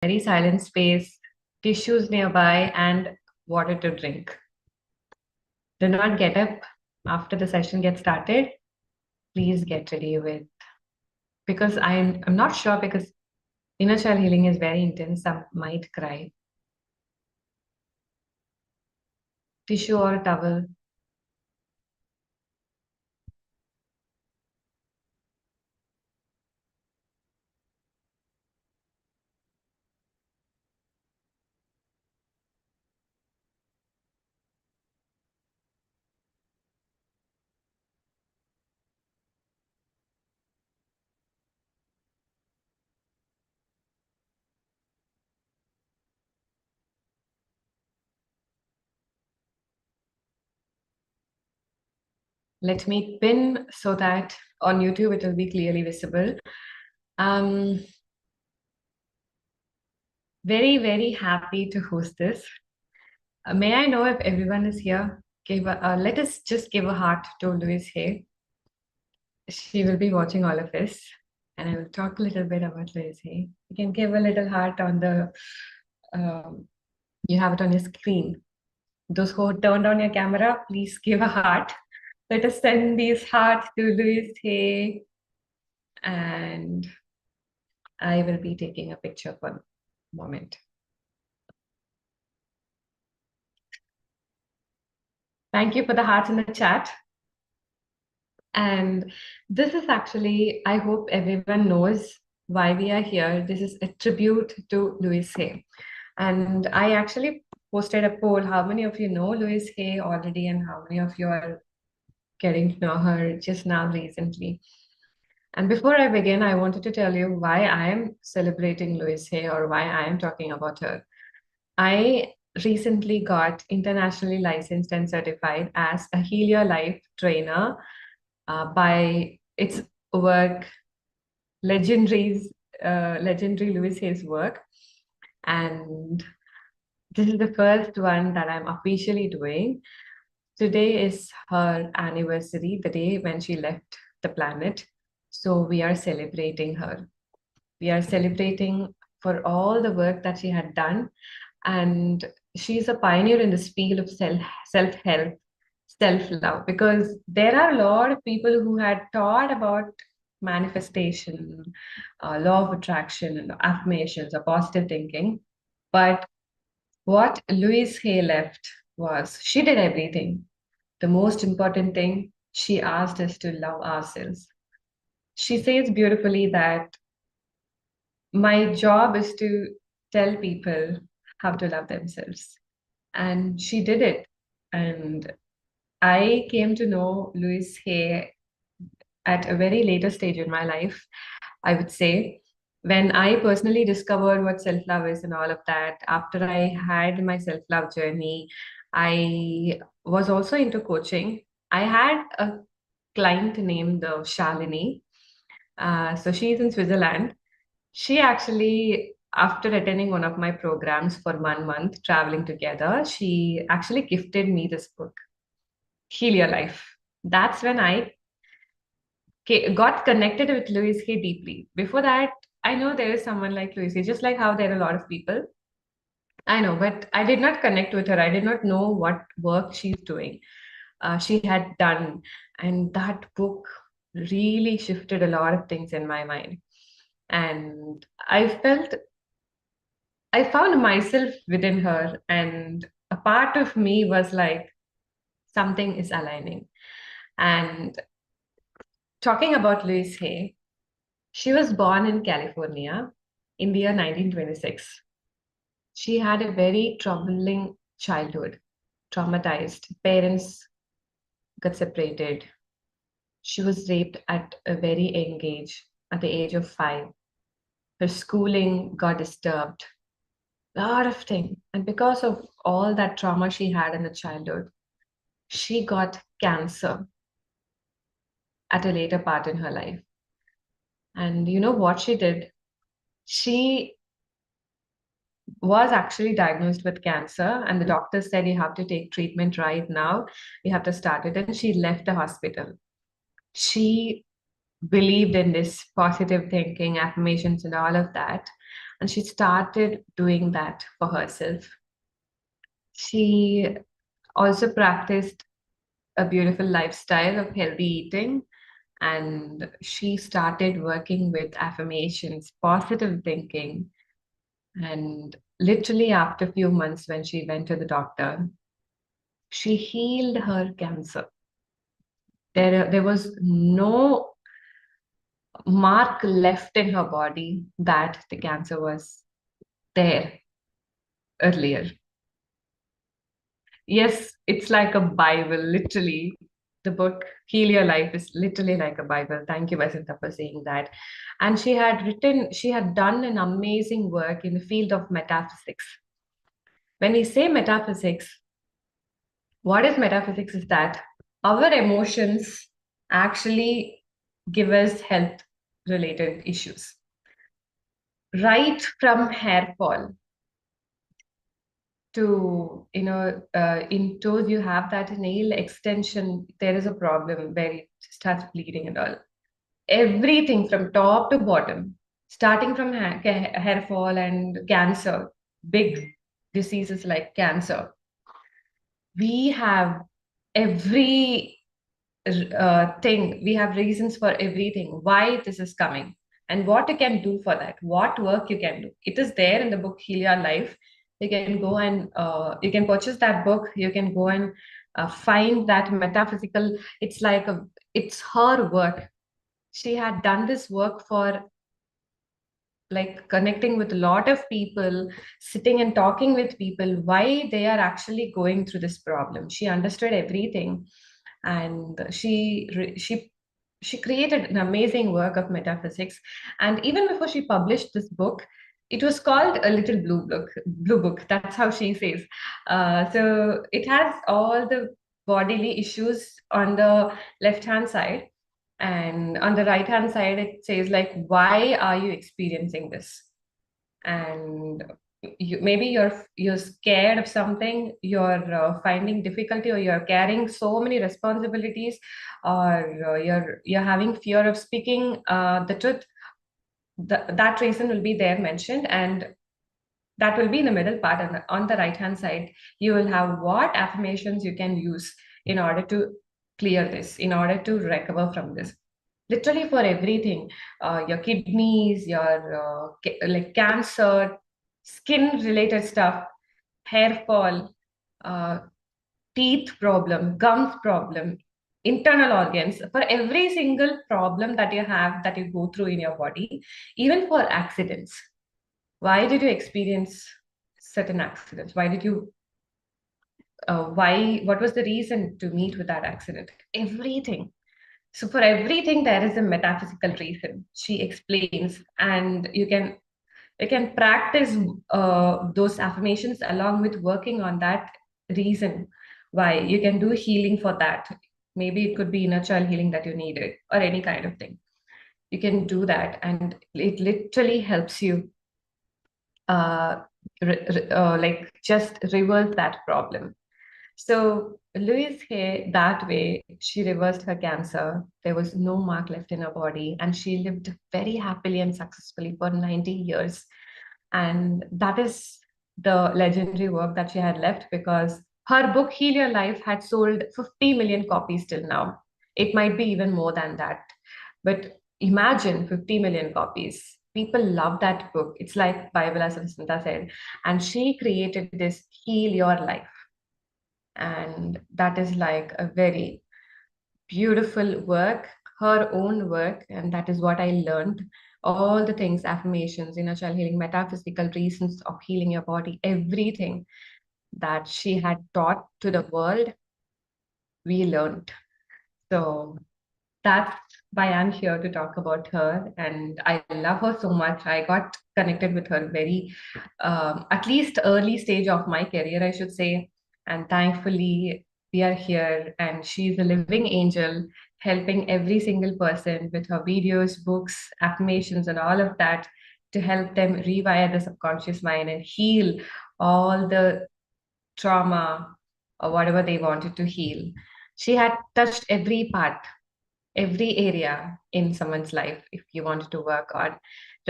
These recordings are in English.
Very silent space, tissues nearby, and water to drink. Do not get up after the session gets started. Please get ready with, because I'm not sure, because inner child healing is very intense. Some might cry. Tissue or towel. Let me pin so that on YouTube it will be clearly visible. Um, very happy to host this. May I know if everyone is here? Let us just give a heart to Louise Hay. She will be watching all of this, and I will talk a little bit about Louise Hay. You can give a little heart on the, um, you have it on your screen. Those who turned on your camera, please give a heart. Let us send these hearts to Louise Hay, and I will be taking a picture for a moment. Thank you for the hearts in the chat. And this is actually, I hope everyone knows why we are here. This is a tribute to Louise Hay. And I actually posted a poll. How many of you know Louise Hay already, and how many of you are getting to know her just now recently? And before I begin, I wanted to tell you why I am celebrating Louise Hay, or why I am talking about her. I recently got internationally licensed and certified as a Heal Your Life trainer by its work, legendary Louise Hay's work. And this is the first one that I'm officially doing. Today is her anniversary, the day when she left the planet. So we are celebrating her. We are celebrating for all the work that she had done. And she's a pioneer in this field of self-help, self-love, because there are a lot of people who had taught about manifestation, law of attraction, and affirmations, or positive thinking. But what Louise Hay left was she did everything. The most important thing, she asked us to love ourselves. She says beautifully that my job is to tell people how to love themselves. And she did it. And I came to know Louise Hay at a very later stage in my life, I would say, when I personally discovered what self love is and all of that. After I had my self love journey, I was also into coaching. I had a client named Shalini. So she's in Switzerland. She actually, after attending one of my programs for 1 month, traveling together, she actually gifted me this book, Heal Your Life. That's when I got connected with Louise Hay deeply. Before that, I know there is someone like Louise Hay, just like how there are a lot of people. I know, but I did not connect with her. I did not know what work she's doing. She had done. And that book really shifted a lot of things in my mind. And I found myself within her, and a part of me was like, something is aligning. And talking about Louise Hay, she was born in California in the year 1926. She had a very troubling childhood, traumatized. Parents got separated. She was raped at a very young age, at the age of 5. Her schooling got disturbed, a lot of things. And because of all that trauma she had in the childhood, she got cancer at a later part in her life. And you know what she did? She was actually diagnosed with cancer, and the doctor said, you have to take treatment right now. You have to start it. And she left the hospital. She believed in this positive thinking, affirmations, and all of that. and she started doing that for herself. She also practiced a beautiful lifestyle of healthy eating, and she started working with affirmations, positive thinking. And literally, after a few months, when she went to the doctor, she healed her cancer. There was no mark left in her body that the cancer was there earlier. Yes, it's like a Bible, literally. The book Heal Your Life is literally like a Bible. Thank you, Vasinta, for saying that. And she had done an amazing work in the field of metaphysics. When we say metaphysics, what is metaphysics is that our emotions actually give us health related issues. Right from hair fall to, in toes, you have that nail extension, there is a problem where it starts bleeding and all. Everything from top to bottom, starting from hair fall and cancer, big diseases like cancer. We have every thing, we have reasons for everything, why this is coming, and what you can do for that, what work you can do. It is there in the book Heal Your Life. You can go and you can purchase that book. You can go and find that metaphysical. It's her work. She had done this work for like connecting with a lot of people, sitting and talking with people, why they are actually going through this problem. She understood everything, and she created an amazing work of metaphysics. And even before she published this book, it was called a little blue book. That's how she says. So it has all the bodily issues on the left hand side, and on the right hand side it says like, why are you experiencing this? And maybe you're scared of something, you're finding difficulty, or you're carrying so many responsibilities, or you're having fear of speaking the truth. That reason will be there mentioned, and that will be in the middle part. And on the right hand side, you will have what affirmations you can use in order to clear this, in order to recover from this. Literally for everything, your kidneys, your like cancer, skin related stuff, hair fall, uh, teeth problem, gums problem, internal organs, for every single problem that you have, that you go through in your body, even for accidents. Why did you experience certain accidents? What was the reason to meet with that accident? Everything. So for everything, there is a metaphysical reason. She explains, and you can practice those affirmations along with working on that reason why. You can do healing for that. Maybe it could be inner child healing that you needed, or any kind of thing. You can do that, and it literally helps you uh, like just reverse that problem. So Louise Hay, that way, she reversed her cancer. There was no mark left in her body, and she lived very happily and successfully for 90 years. And that is the legendary work that she had left, because her book Heal Your Life had sold 50 million copies till now. It might be even more than that. But imagine 50 million copies. People love that book. It's like Bible, as Santa said. And she created this Heal Your Life. And that is like a very beautiful work, her own work. And that is what I learned. All the things, affirmations, inner child healing, metaphysical reasons of healing your body, everything that she had taught to the world, we learned. So that's why I'm here to talk about her. And I love her so much. I got connected with her very, at least early stage of my career, I should say. And thankfully, we are here, and she's a living angel, helping every single person with her videos, books, affirmations, and all of that, to help them rewire the subconscious mind and heal all the trauma or whatever they wanted to heal. She had touched every part, every area in someone's life if you wanted to work on.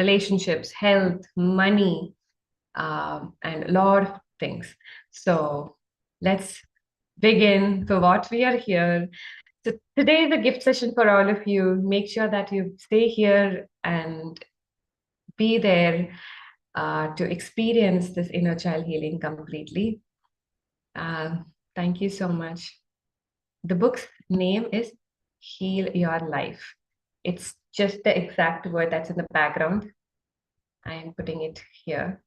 relationships, health, money, and a lot of things. So let's begin for what we are here. So today is a gift session for all of you. Make sure that you stay here and be there to experience this inner child healing completely. Thank you so much. The book's name is Heal Your Life. It's just the exact word that's in the background. I am putting it here.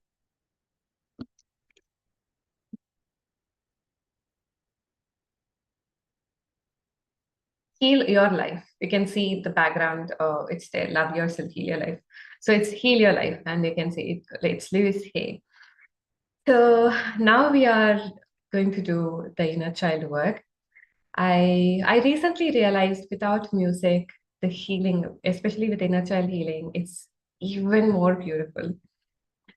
Heal Your Life. You can see the background. It's there. Love yourself, heal your life. So it's Heal Your Life, and you can see it's Louise Hay. So now we are going to do the inner child work. I recently realized without music, the healing, especially with inner child healing, it's even more beautiful.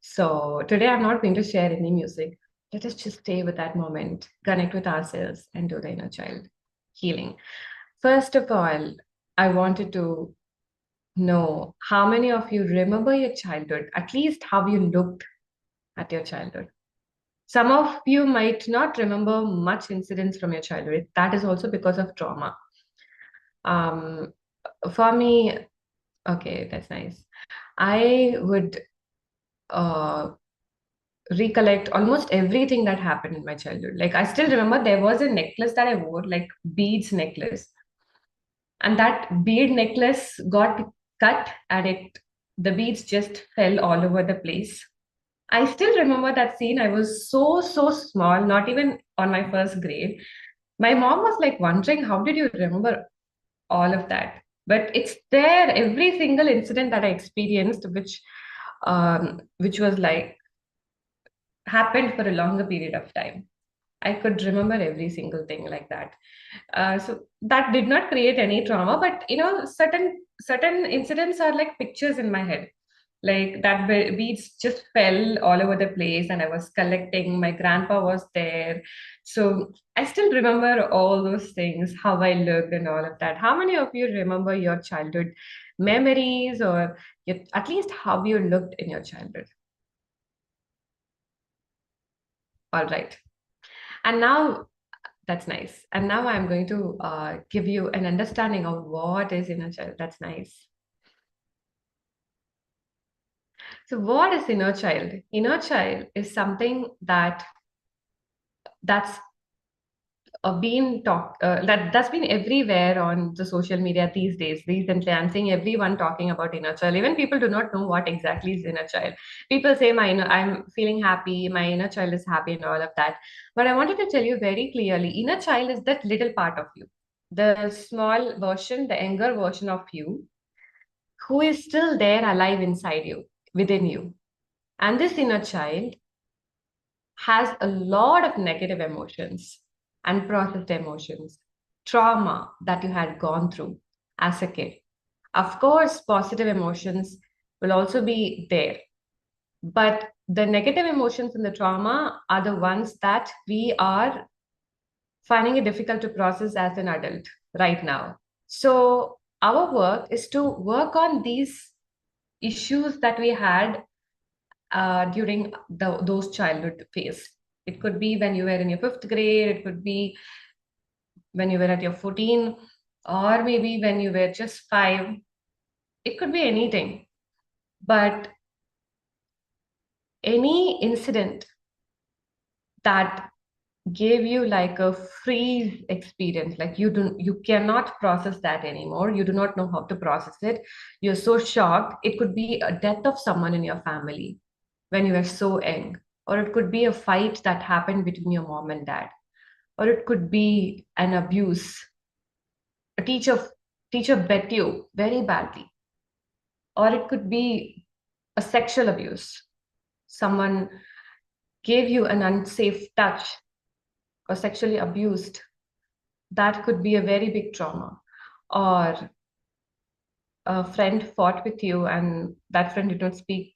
So today I'm not going to share any music. Let us just stay with that moment, connect with ourselves, and do the inner child healing. First of all, I wanted to know how many of you remember your childhood, at least how you looked at your childhood. Some of you might not remember much incidents from your childhood. That is also because of trauma. Um, for me, okay, that's nice. I would recollect almost everything that happened in my childhood. Like I still remember there was a necklace that I wore, like beads necklace, and that bead necklace got cut, and the beads just fell all over the place. I still remember that scene. I was so small, not even on my first grade. My mom was like wondering, how did you remember all of that? But it's there, every single incident that I experienced, which was like happened for a longer period of time. I could remember every single thing like that. So that did not create any trauma, but certain incidents are like pictures in my head. Like that beads just fell all over the place, and I was collecting. My grandpa was there, so I still remember all those things, how I looked and all of that. How many of you remember your childhood memories, or at least how you looked in your childhood? All right, and now that's nice. And now I'm going to give you an understanding of what is inner child. That's nice. So, what is inner child? Inner child is something that's been talked that's been everywhere on the social media these days. Recently, I'm seeing everyone talking about inner child. Even people do not know what exactly is inner child. People say I'm feeling happy, my inner child is happy, and all of that. But I wanted to tell you very clearly, inner child is that little part of you, the small version, the younger version of you, who is still there alive inside you, within you. And this inner child has a lot of negative emotions, unprocessed emotions, trauma that you had gone through as a kid. Of course, positive emotions will also be there, but the negative emotions and the trauma are the ones that we are finding it difficult to process as an adult right now. So, our work is to work on these issues that we had during those childhood phase. It could be when you were in your fifth grade, it could be when you were at your 14, or maybe when you were just 5. It could be anything. But any incident that gave you like a freeze experience, like you cannot process that anymore, you do not know how to process it, you're so shocked. It could be a death of someone in your family when you were so young, or it could be a fight that happened between your mom and dad, or it could be an abuse. A teacher bet you very badly, or it could be a sexual abuse. Someone gave you an unsafe touch or sexually abused. That could be a very big trauma. Or a friend fought with you and that friend did not speak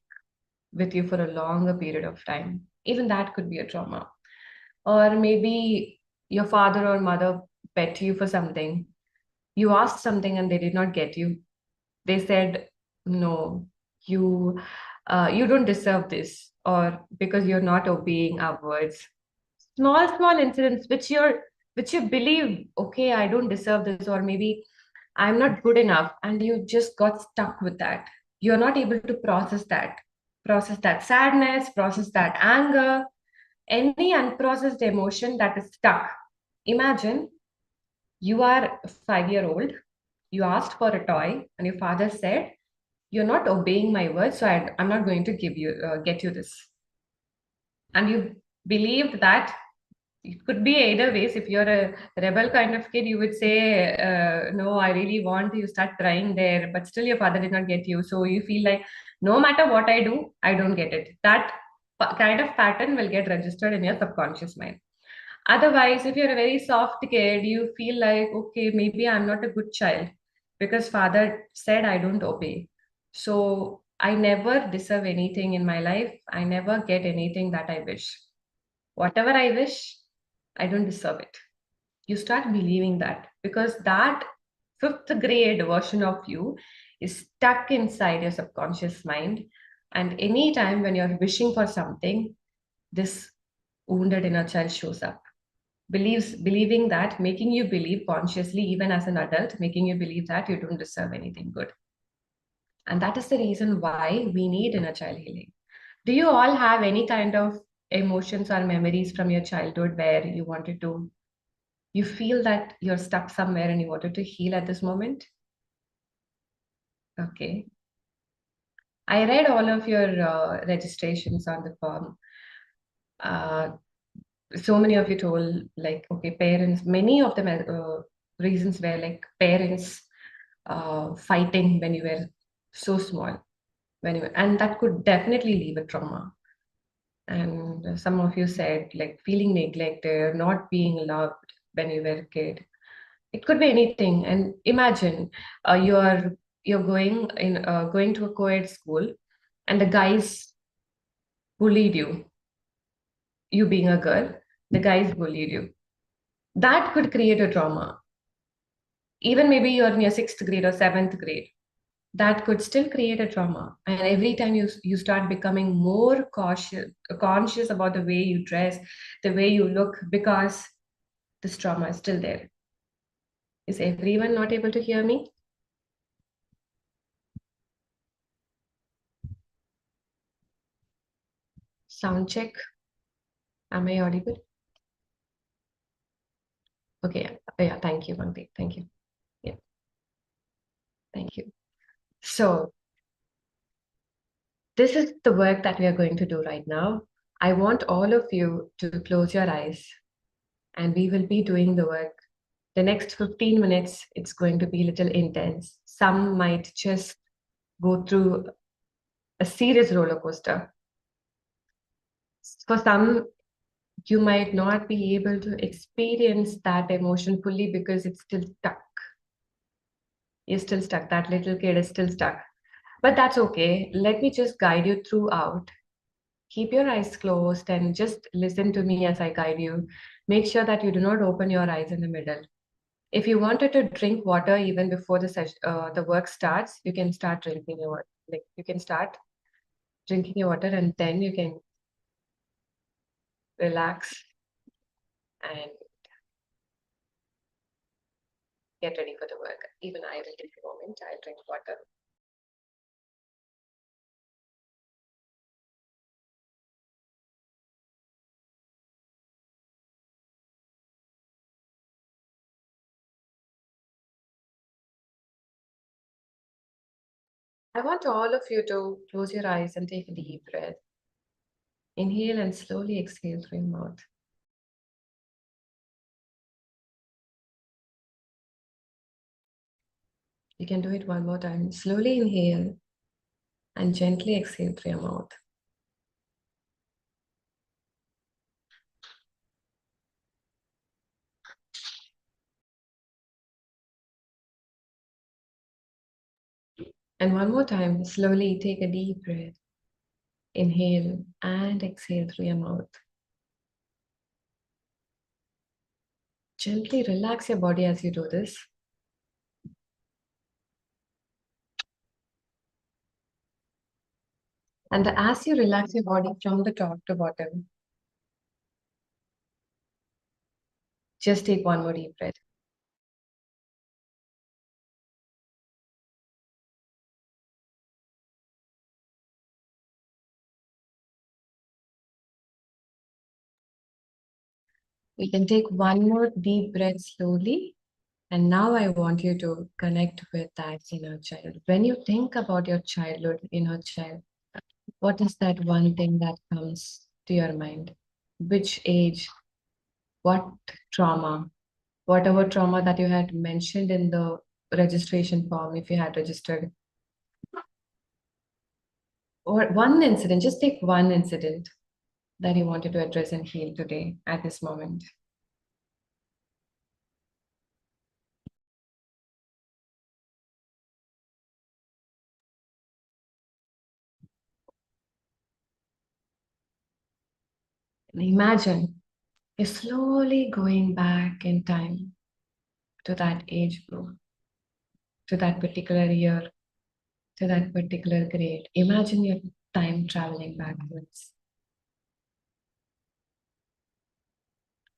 with you for a longer period of time. Even that could be a trauma. Or maybe your father or mother bet you for something. You asked something and they did not get you. They said no. you don't deserve this, or because you're not obeying our words. Small incidents which you believe, okay, I don't deserve this, or maybe I'm not good enough, and you just got stuck with that. You're not able to process that sadness, process that anger, any unprocessed emotion that is stuck. Imagine you are a 5 year old, you asked for a toy, and your father said, you're not obeying my words, so I'm not going to get you this. And you believed that it could be either ways. If you're a rebel kind of kid, you would say, no, I really want, you start crying there, but still your father did not get you. So you feel like no matter what I do, I don't get it. That kind of pattern will get registered in your subconscious mind. Otherwise, if you're a very soft kid, you feel like, okay, maybe I'm not a good child because father said I don't obey. So I never deserve anything in my life. I never get anything that I wish. Whatever I wish, I don't deserve it. You start believing that because that fifth grade version of you is stuck inside your subconscious mind. And anytime when you're wishing for something, this wounded inner child shows up. Believing that, making you believe consciously, even as an adult, making you believe that you don't deserve anything good. And that is the reason why we need inner child healing. Do you all have any kind of emotions or memories from your childhood where you feel that you're stuck somewhere and you wanted to heal at this moment? Okay. I read all of your registrations on the form. Uh, so many of you told, like, okay, parents, many of them reasons were like parents fighting when you were so small, and that could definitely leave a trauma. And some of you said like feeling neglected, not being loved when you were a kid. It could be anything. And imagine you're going to a co-ed school, and the guys bullied you. You being a girl, the guys bullied you. That could create a trauma. Even maybe you're in your sixth grade or seventh grade, that could still create a trauma. And every time you start becoming more conscious about the way you dress, the way you look, because this trauma is still there. Is everyone not able to hear me? Sound check. Am I audible? Okay. Yeah. Thank you, Bhakti. Thank you. Yeah. Thank you. So this is the work that we are going to do right now. I want all of you to close your eyes, and we will be doing the work. The next 15 minutes, it's going to be a little intense. Some might just go through a serious roller coaster. For some, you might not be able to experience that emotion fully because it's still stuck. You're still stuck. That little kid is still stuck. But that's okay. Let me just guide you throughout. Keep your eyes closed and just listen to me as I guide you. Make sure that you do not open your eyes in the middle. If you wanted to drink water even before the work starts, you can start drinking your water. Like you can start drinking your water, and then you can relax and get ready for the work. Even I will take a moment. I'll drink water. I want all of you to close your eyes and take a deep breath. Inhale and slowly exhale through your mouth. You can do it one more time. Slowly inhale and gently exhale through your mouth. And one more time, slowly take a deep breath. Inhale and exhale through your mouth. Gently relax your body as you do this. And as you relax your body from the top to bottom, just take one more deep breath. You can take one more deep breath slowly. And now I want you to connect with that inner child. When you think about your childhood, inner child, what is that one thing that comes to your mind? Which age? What trauma? Whatever trauma that you had mentioned in the registration form, if you had registered, or one incident, just take one incident that you wanted to address and heal today at this moment. And imagine you're slowly going back in time to that age group, to that particular year, to that particular grade. Imagine your time traveling backwards.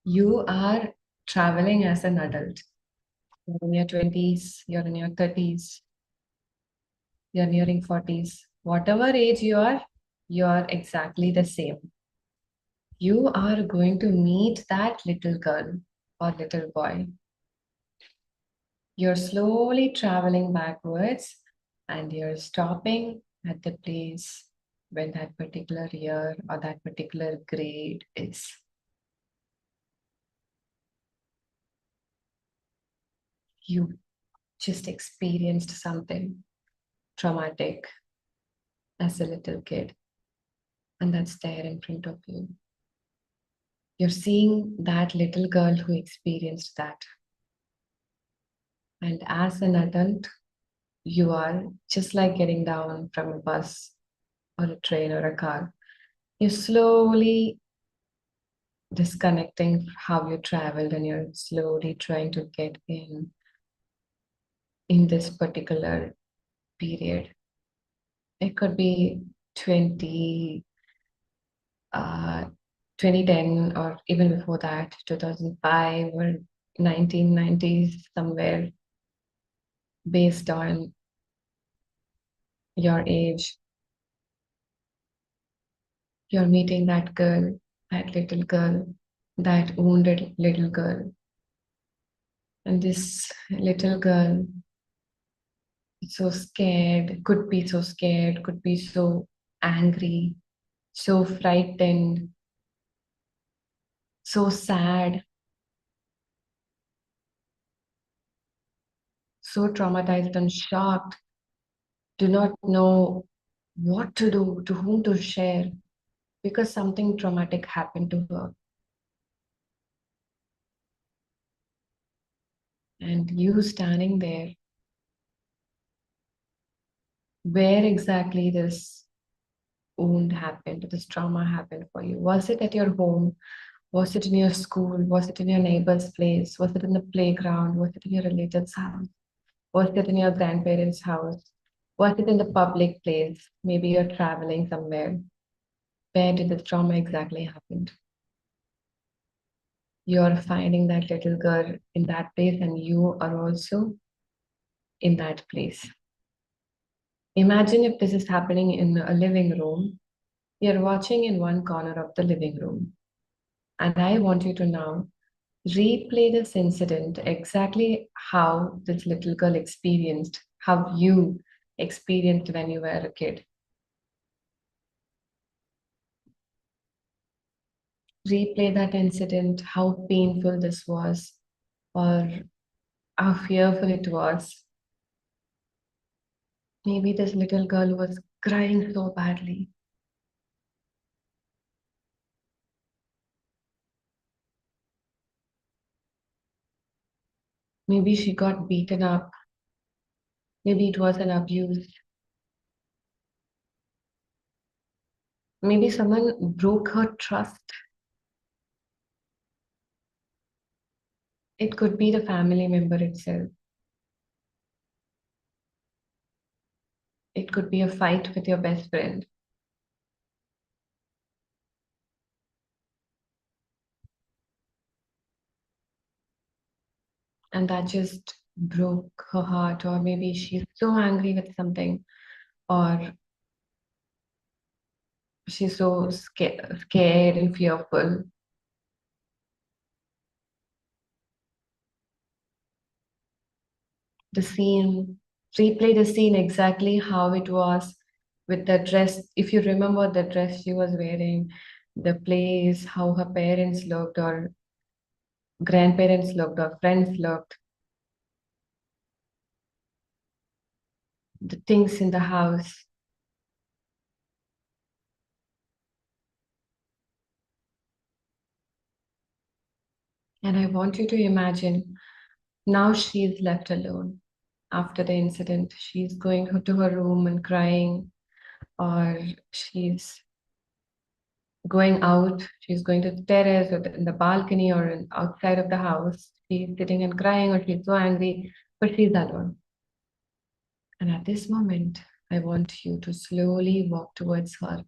You are traveling as an adult. You're in your 20s, you're in your 30s, you're nearing 40s. Whatever age you are exactly the same. You are going to meet that little girl or little boy. You're slowly traveling backwards and you're stopping at the place when that particular year or that particular grade is. You just experienced something traumatic as a little kid, and that's there in front of you. You're seeing that little girl who experienced that. And as an adult, you are just like getting down from a bus or a train or a car. You're slowly disconnecting how you traveled and you're slowly trying to get in this particular period. It could be 20 uh 2010 or even before that, 2005 or 1990s, somewhere based on your age. You're meeting that girl, that little girl, that wounded little girl. And this little girl is so scared, could be so angry, so frightened, so sad, so traumatized and shocked, do not know what to do, to whom to share, because something traumatic happened to her. And you standing there, where exactly this wound happened, this trauma happened for you? Was it at your home? Was it in your school? Was it in your neighbor's place? Was it in the playground? Was it in your relative's house? Was it in your grandparents' house? Was it in the public place? Maybe you're traveling somewhere. Where did the trauma exactly happen? You're finding that little girl in that place, and you are also in that place. Imagine if this is happening in a living room. You're watching in one corner of the living room. And I want you to now replay this incident exactly how this little girl experienced, how you experienced when you were a kid. Replay that incident, how painful this was, or how fearful it was. Maybe this little girl was crying so badly. Maybe she got beaten up. Maybe it was an abuse. Maybe someone broke her trust. It could be the family member itself. It could be a fight with your best friend. and that just broke her heart, or maybe she's so angry with something, or she's so scared and fearful. The scene, replay the scene exactly how it was with the dress. If you remember the dress she was wearing, the place, how her parents looked, or grandparents looked, or friends looked, the things in the house. And I want you to imagine now she's left alone after the incident. She's going to her room and crying, or she's going out, she's going to the terrace or in the balcony or outside of the house. She's sitting and crying, or she's so angry, but she's alone. And at this moment, I want you to slowly walk towards her.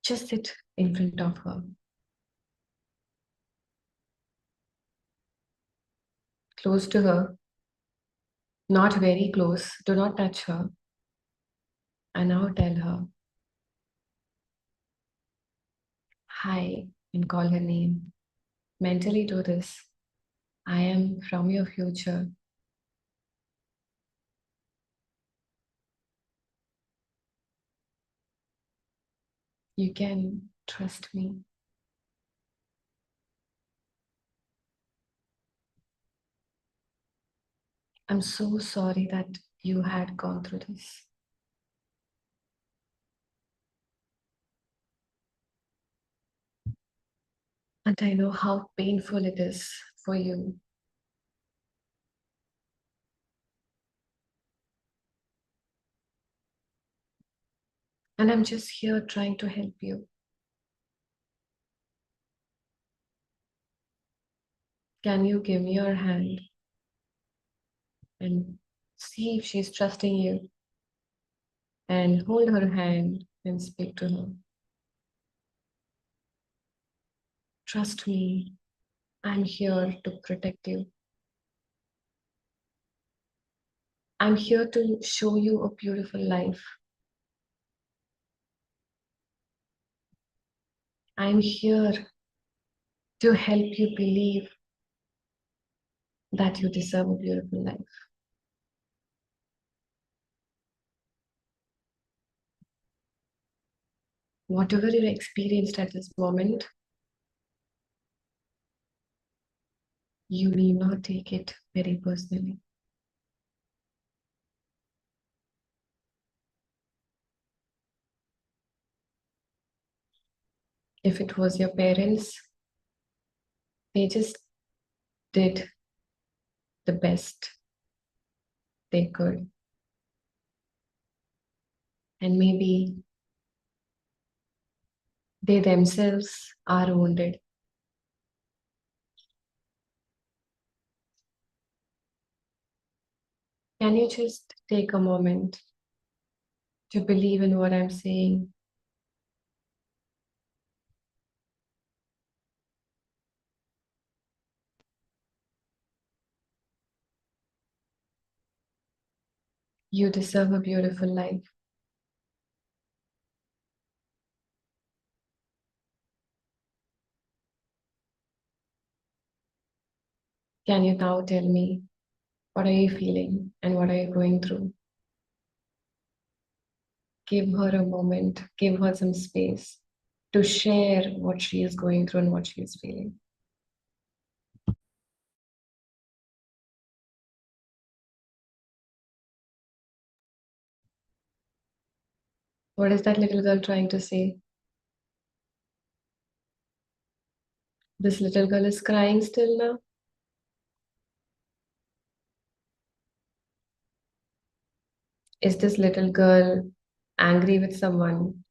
Just sit in front of her, close to her, not very close. Do not touch her. And now tell her, hi, and call her name. Mentally do this. I am from your future. You can trust me. I'm so sorry that you had gone through this. And I know how painful it is for you. And I'm just here trying to help you. Can you give me your hand and see if she's trusting you? And hold her hand and speak to her. Trust me, I'm here to protect you. I'm here to show you a beautiful life. I'm here to help you believe that you deserve a beautiful life. Whatever you experienced at this moment, you need not take it very personally. If it was your parents, they just did the best they could. And maybe they themselves are wounded. Can you just take a moment to believe in what I'm saying? You deserve a beautiful life. Can you now tell me what are you feeling and what are you going through? Give her a moment, give her some space to share what she is going through and what she is feeling. What is that little girl trying to say? This little girl is crying still now? Is this little girl angry with someone?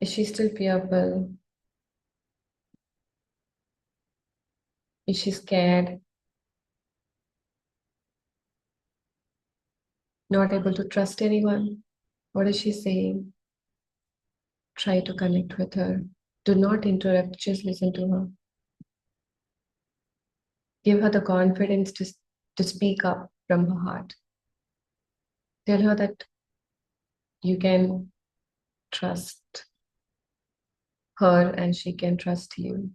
Is she still fearful? Is she scared? Not able to trust anyone. What is she saying? Try to connect with her. Do not interrupt, just listen to her. Give her the confidence to speak up from her heart. Tell her that you can trust her and she can trust you.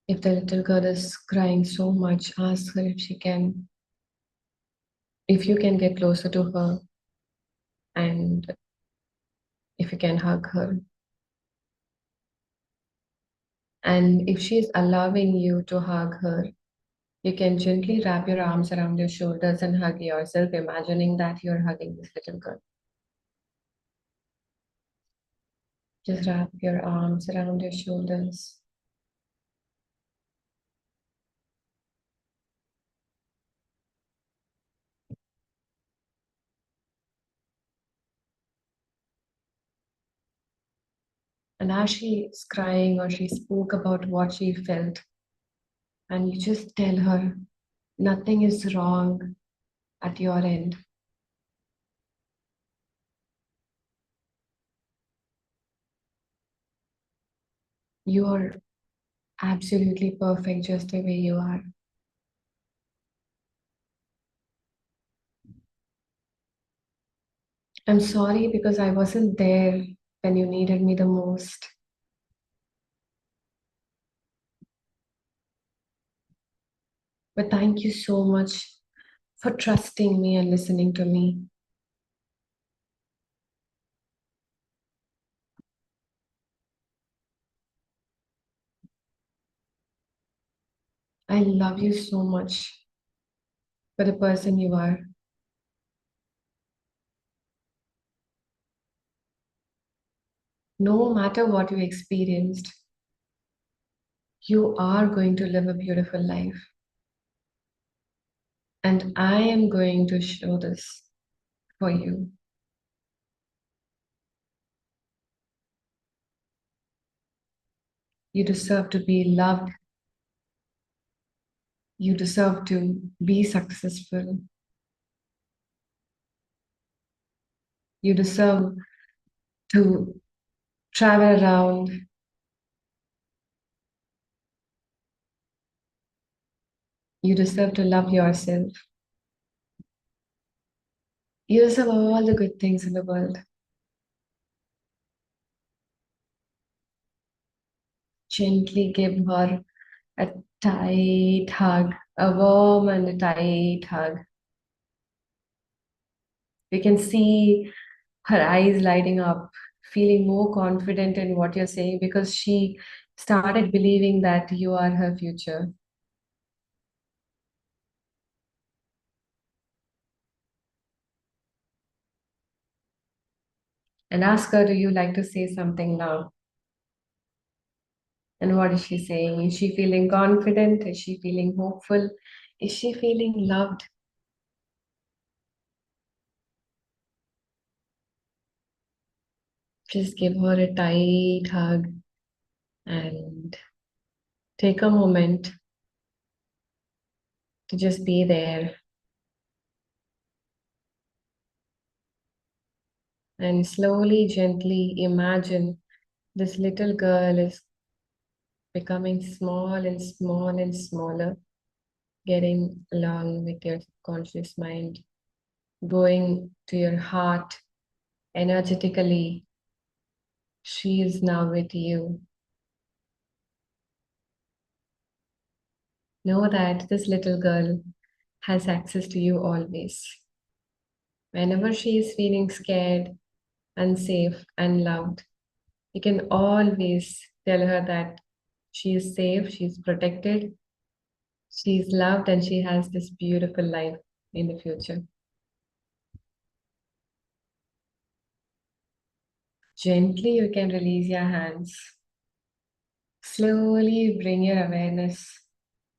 If the little girl is crying so much, ask her if you can get closer to her and if you can hug her. And if she is allowing you to hug her, you can gently wrap your arms around your shoulders and hug yourself, imagining that you're hugging this little girl. Just wrap your arms around your shoulders. And as she's crying or she spoke about what she felt, and you just tell her nothing is wrong at your end. You are absolutely perfect just the way you are. I'm sorry because I wasn't there when you needed me the most. But thank you so much for trusting me and listening to me. I love you so much for the person you are. No matter what you experienced, you are going to live a beautiful life. And I am going to show this for you. You deserve to be loved. You deserve to be successful. You deserve to travel around. You deserve to love yourself. You deserve all the good things in the world. Gently give her a tight hug, a warm and a tight hug. You can see her eyes lighting up, feeling more confident in what you're saying because she started believing that you are her future. And ask her, do you like to say something now? And what is she saying? Is she feeling confident? Is she feeling hopeful? Is she feeling loved? Just give her a tight hug and take a moment to just be there and slowly, gently imagine this little girl is becoming small and small and smaller, getting along with your conscious mind, going to your heart energetically. She is now with you. Know that this little girl has access to you always. Whenever she is feeling scared, unsafe, unloved, you can always tell her that she is safe, she's protected, she's loved, and she has this beautiful life in the future. Gently, you can release your hands. Slowly bring your awareness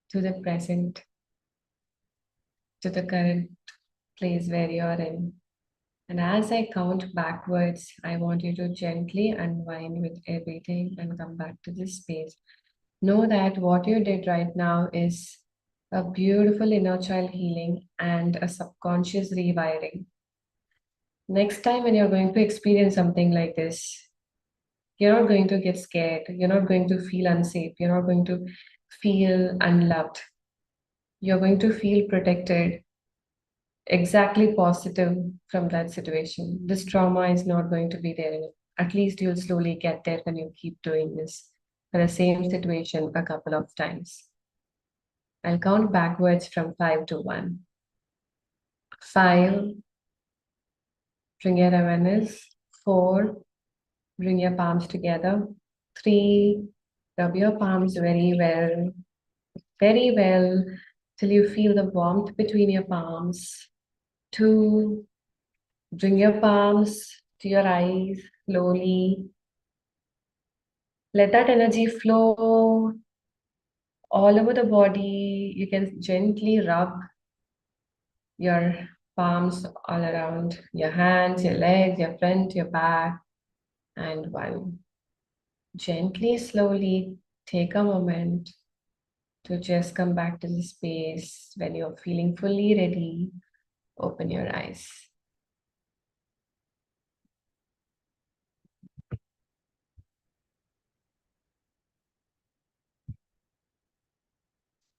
to the present, to the current place where you are in. And as I count backwards, I want you to gently unwind with everything and come back to this space. Know that what you did right now is a beautiful inner child healing and a subconscious rewiring. Next time, when you're going to experience something like this, you're not going to get scared. You're not going to feel unsafe. You're not going to feel unloved. You're going to feel protected, exactly positive from that situation. This trauma is not going to be there anymore. At least you'll slowly get there when you keep doing this for the same situation a couple of times. I'll count backwards from 5 to 1. 5, bring your awareness. 4, bring your palms together. 3, rub your palms very well, till you feel the warmth between your palms. 2, bring your palms to your eyes slowly. Let that energy flow all over the body. You can gently rub your palms all around your hands, your legs, your front, your back, and 1. Gently, slowly take a moment to just come back to the space. When you're feeling fully ready, open your eyes.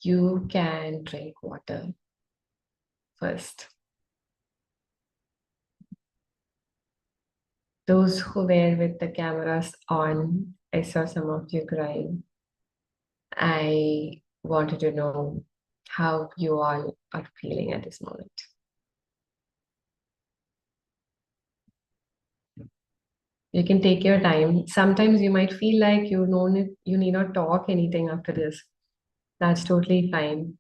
You can drink water first. Those who were with the cameras on, I saw some of you crying. I wanted to know how you all are feeling at this moment. You can take your time. Sometimes you might feel like you need not talk anything after this. That's totally fine.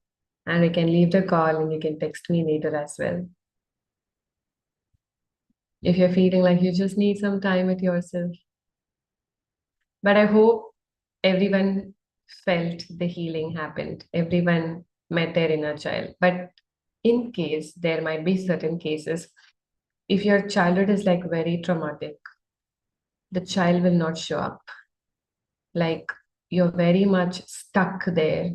And we can leave the call and you can text me later as well. If you're feeling like you just need some time with yourself. But I hope everyone felt the healing happened. Everyone met their inner child. But in case there might be certain cases, if your childhood is like very traumatic, the child will not show up. Like you're very much stuck there.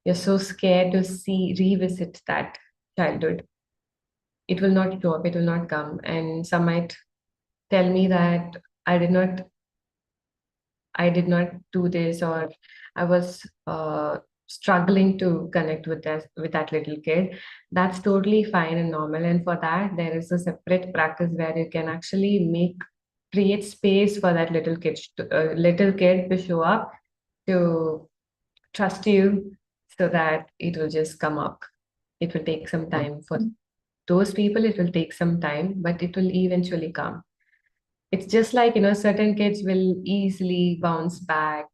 You're so scared to revisit that childhood. It will not show up, it will not come. And some might tell me that I did not I did not do this, or I was struggling to connect with that little kid. That's totally fine and normal. And for that, there is a separate practice where you can actually create space for that little kid to show up, to trust you, so that it will just come up. It will take some time for those people. It will take some time, but it will eventually come. It's just like, certain kids will easily bounce back.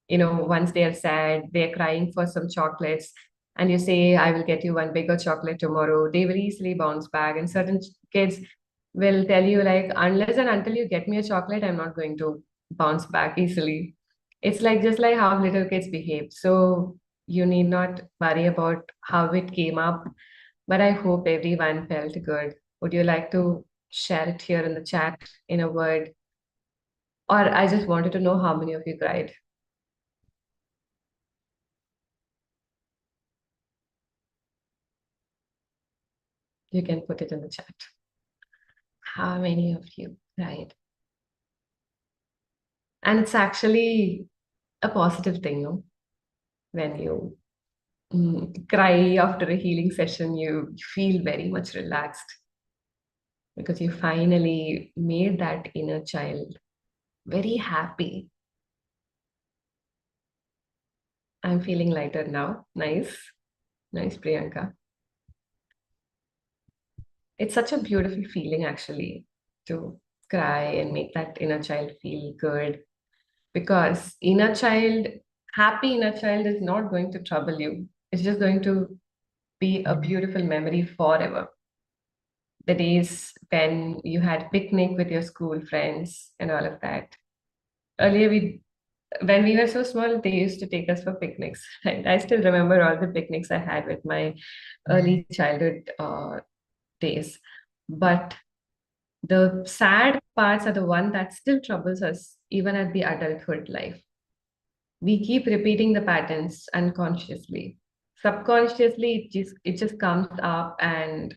Once they are sad, they're crying for some chocolates, and you say, I will get you one bigger chocolate tomorrow, they will easily bounce back. And certain kids will tell you, like, unless and until you get me a chocolate, I'm not going to bounce back easily. It's like just like how little kids behave. So you need not worry about how it came up, but I hope everyone felt good. Would you like to share it here in the chat in a word? Or I just wanted to know how many of you cried. You can put it in the chat. How many of you cried? And it's actually a positive thing, no? When you cry after a healing session, you feel very much relaxed because you finally made that inner child very happy. I'm feeling lighter now. Nice. Nice, Priyanka. It's such a beautiful feeling, actually, to cry and make that inner child feel good, because happy inner child is not going to trouble you. It's just going to be a beautiful memory forever. The days when you had picnic with your school friends and all of that. Earlier, when we were so small, they used to take us for picnics. Right? I still remember all the picnics I had with my early childhood days. But The sad parts are the one that still troubles us even at the adulthood life. We keep repeating the patterns unconsciously. Subconsciously, it just comes up, and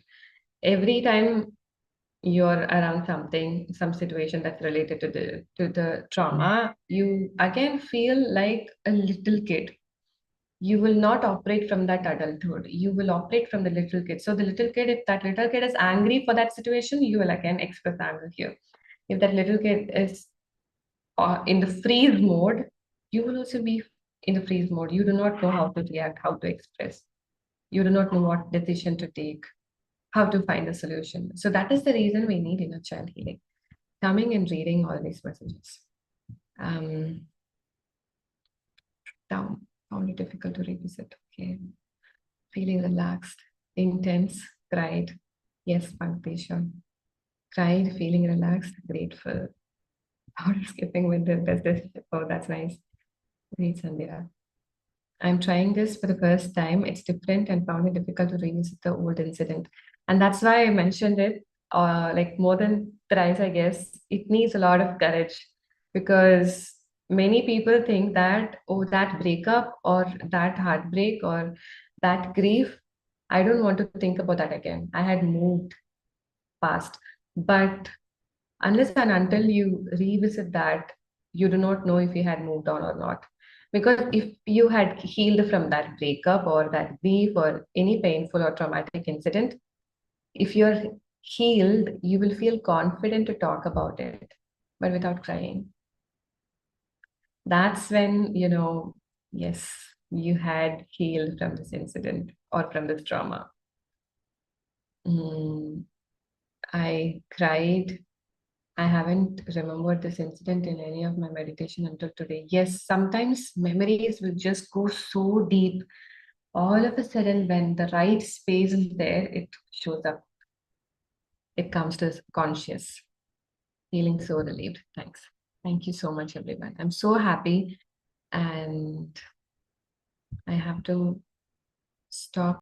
every time you're around something, some situation that's related to the trauma, you again feel like a little kid. You will not operate from that adulthood. You will operate from the little kid. So the little kid, if that little kid is angry for that situation, you will again express anger here. If that little kid is in the freeze mode, you will also be in the freeze mode. You do not know how to react, how to express. You do not know what decision to take, how to find a solution. So that is the reason we need inner child healing. Coming and reading all these messages. Um, Down. Found it difficult to revisit. Okay. Feeling relaxed, intense, cried. Yes, Panktisha. Cried, feeling relaxed, grateful. Out skipping with the best. Oh, that's nice. Great, Sandhya. I'm trying this for the first time. It's different and found it difficult to revisit the old incident. And that's why I mentioned it like more than thrice, I guess. It needs a lot of courage because many people think that, oh, that breakup or that heartbreak or that grief, I don't want to think about that again. I had moved past. But unless and until you revisit that, you do not know if you had moved on or not. Because if you had healed from that breakup or that grief or any painful or traumatic incident, if you're healed, you will feel confident to talk about it, but without crying. That's when, yes, you had healed from this incident or from this trauma. Mm, I cried. I haven't remembered this incident in any of my meditation until today. Yes, sometimes memories will just go so deep. All of a sudden, when the right space is there, it shows up. It comes to conscious. Feeling so relieved. Thanks. Thank you so much, everyone. I'm so happy, and I have to stop